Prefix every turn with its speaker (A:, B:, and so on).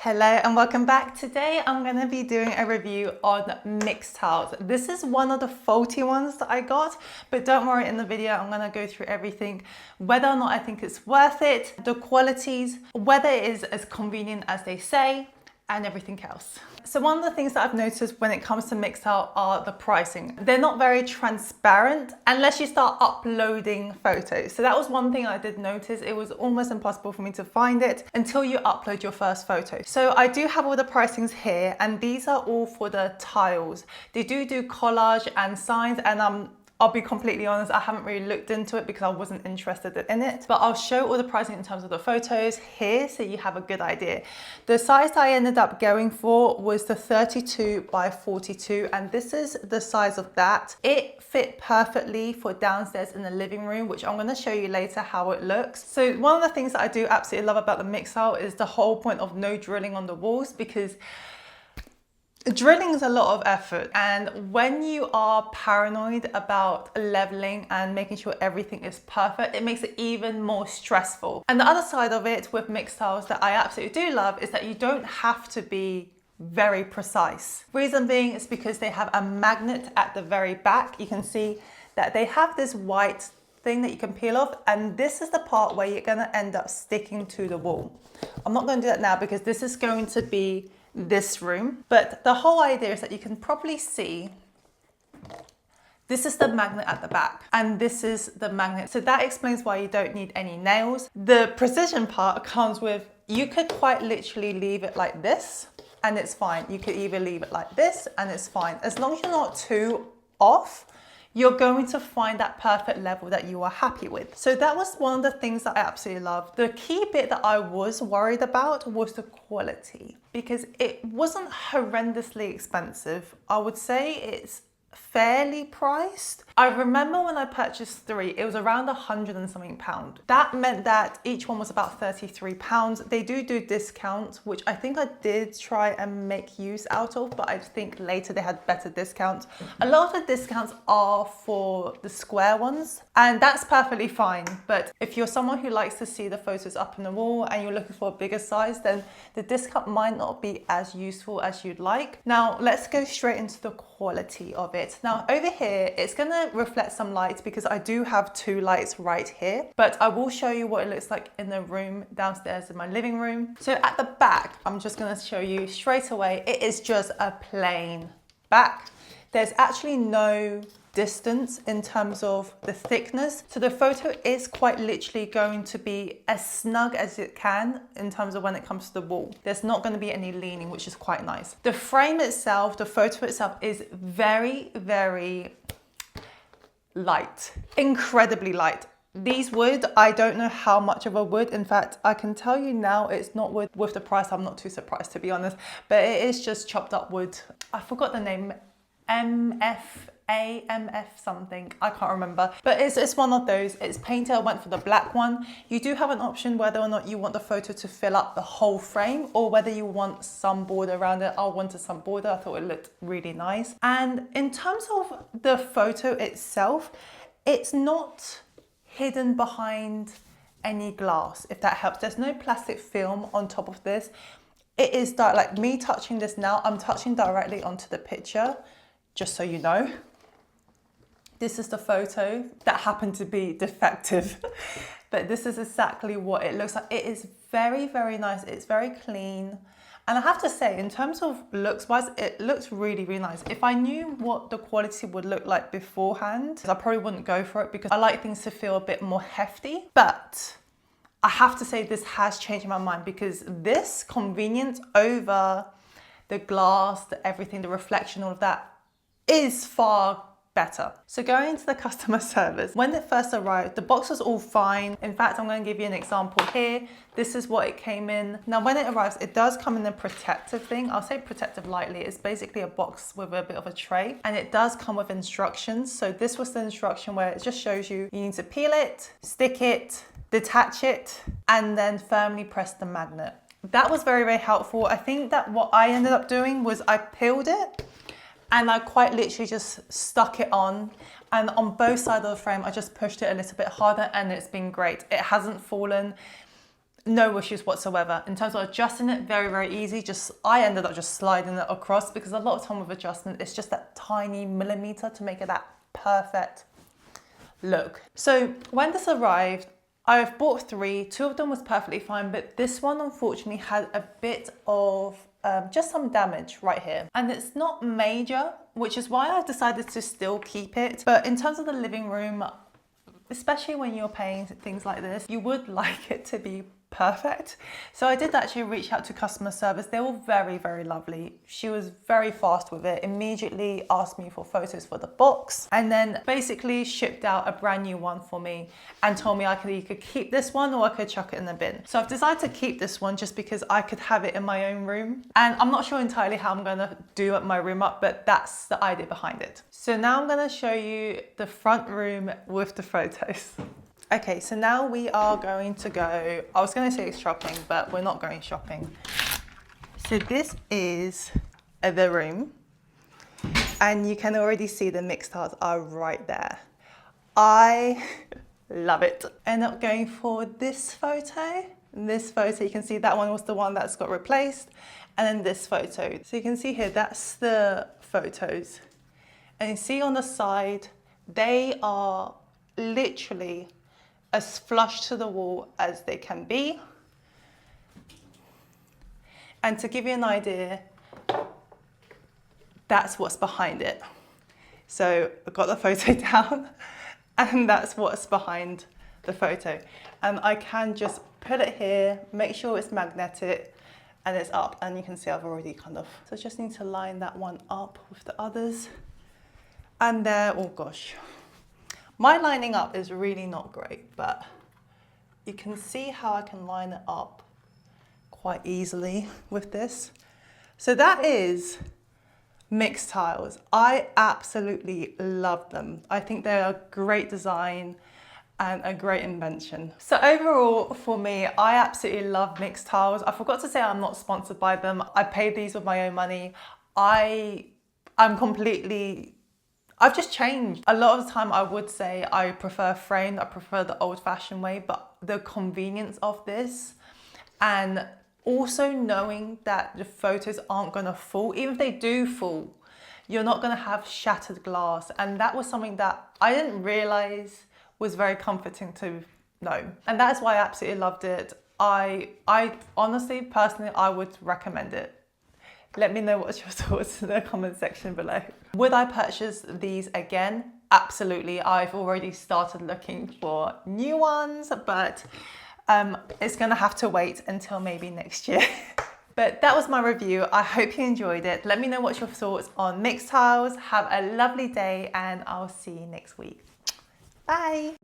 A: Hello and welcome back. Today I'm going to be doing a review on Mixtiles. This is one of the faulty ones that I got, but don't worry, in the video I'm going to go through everything, whether or not I think it's worth it, the qualities, whether it is as convenient as they say, and everything else. So one of the things that I've noticed when it comes to Mixtiles are the pricing. They're not very transparent unless you start uploading photos. So that was one thing I did notice. It was almost impossible for me to find it until you upload your first photo. So I do have all the pricings here, and these are all for the tiles. They do collage and signs, and I'll be completely honest, I haven't really looked into it because I wasn't interested in it, but I'll show all the pricing in terms of the photos here so you have a good idea. The size that I ended up going for was the 32 by 42, and this is the size of that. It fit perfectly for downstairs in the living room, which I'm going to show you later how it looks. So one of the things that I do absolutely love about the Mixtile is the whole point of no drilling on the walls, because drilling is a lot of effort, and when you are paranoid about leveling and making sure everything is perfect, it makes it even more stressful. And the other side of it with Mixtiles that I absolutely do love is that you don't have to be very precise. Reason being is because they have a magnet at the very back. You can see that they have this white thing that you can peel off, and this is the part where you're going to end up sticking to the wall. I'm not going to do that now because this is going to be this room, but the whole idea is that you can probably see this is the magnet at the back and this is the magnet, so that explains why you don't need any nails. The precision part comes with, you could quite literally leave it like this and it's fine. You could either leave it like this and it's fine. As long as you're not too off, you're going to find that perfect level that you are happy with. So that was one of the things that I absolutely love. The key bit that I was worried about was the quality, because it wasn't horrendously expensive. I would say it's fairly priced. I remember when I purchased 3, it was around £100 and something. That meant that each one was about £33. They do discounts, which I think I did try and make use out of, but I think later they had better discounts. A lot of the discounts are for the square ones, and that's perfectly fine. But if you're someone who likes to see the photos up on the wall and you're looking for a bigger size, then the discount might not be as useful as you'd like. Now let's go straight into the quality of it. Now over here, it's going to reflect some light because I do have 2 lights right here, but I will show you what it looks like in the room downstairs in my living room. So at the back, I'm just going to show you straight away, it is just a plain back. There's actually no distance in terms of the thickness, so the photo is quite literally going to be as snug as it can in terms of when it comes to the wall. There's not going to be any leaning, which is quite nice. The frame itself, the photo itself, is very, very light, incredibly light. These wood, I don't know how much of a wood. In fact, I can tell you now it's not wood. With the price, I'm not too surprised, to be honest, but it is just chopped up wood. I forgot the name, MF something, I can't remember, but it's one of those. It's painted. I went for the black one. You do have an option whether or not you want the photo to fill up the whole frame or whether you want some border around it. I wanted some border. I thought it looked really nice. And in terms of the photo itself, it's not hidden behind any glass, if that helps. There's no plastic film on top of this. It is like me touching this now, I'm touching directly onto the picture, just so you know. This is the photo that happened to be defective, but this is exactly what it looks like. It is very, very nice. It's very clean. And I have to say, in terms of looks wise, it looks really, really nice. If I knew what the quality would look like beforehand, I probably wouldn't go for it because I like things to feel a bit more hefty. But I have to say this has changed my mind, because this convenience over the glass, everything, the reflection, all of that is far better. So going into the customer service, when it first arrived, the box was all fine. In fact, I'm going to give you an example here. This is what it came in. Now, when it arrives, it does come in a protective thing. I'll say protective lightly. It's basically a box with a bit of a tray, and it does come with instructions. So this was the instruction where it just shows you need to peel it, stick it, detach it, and then firmly press the magnet. That was very, very helpful. I think that what I ended up doing was I peeled it and I quite literally just stuck it on, and on both sides of the frame I just pushed it a little bit harder, and it's been great. It hasn't fallen. no issues whatsoever. In terms of adjusting it, very, very easy. I ended up just sliding it across because a lot of time with adjustment, it's just that tiny millimeter to make it that perfect look. So when this arrived, I've bought 3, 2 of them was perfectly fine, but this one unfortunately had a bit of just some damage right here. And it's not major, which is why I decided to still keep it. But in terms of the living room, especially when you're paying things like this, you would like it to be perfect. So I did actually reach out to customer service. They were very, very lovely. She was very fast with it, immediately asked me for photos for the box, and then basically shipped out a brand new one for me and told me I could either keep this one or I could chuck it in the bin. So I've decided to keep this one just because I could have it in my own room. And I'm not sure entirely how I'm gonna do my room up, but that's the idea behind it. So now I'm gonna show you the front room with the photos. Okay, so now we are going to go, I was going to say shopping, but we're not going shopping. So this is the room, and you can already see the Mixtiles are right there. I love it. End up going for this photo. This photo, you can see that one was the one that's got replaced, and then this photo. So you can see here, that's the photos. And you see on the side, they are literally as flush to the wall as they can be. And to give you an idea, that's what's behind it. So I've got the photo down and that's what's behind the photo. And I can just put it here, make sure it's magnetic and it's up, and you can see I've already kind of, so I just need to line that one up with the others. And there, oh gosh. My lining up is really not great, but you can see how I can line it up quite easily with this. So that is Mixtiles. I absolutely love them. I think they're a great design and a great invention. So overall, for me, I absolutely love Mixtiles. I forgot to say I'm not sponsored by them. I paid these with my own money. I've just changed. A lot of the time I would say I prefer framed, I prefer the old fashioned way, but the convenience of this and also knowing that the photos aren't gonna fall, even if they do fall, you're not gonna have shattered glass. And that was something that I didn't realize was very comforting to know. And that's why I absolutely loved it. I honestly, personally, I would recommend it. Let me know what's your thoughts in the comment section below. Would I purchase these again? Absolutely. I've already started looking for new ones, but it's gonna have to wait until maybe next year. But that was my review. I hope you enjoyed it. Let me know what's your thoughts on Mixtiles. Have a lovely day and I'll see you next week. Bye.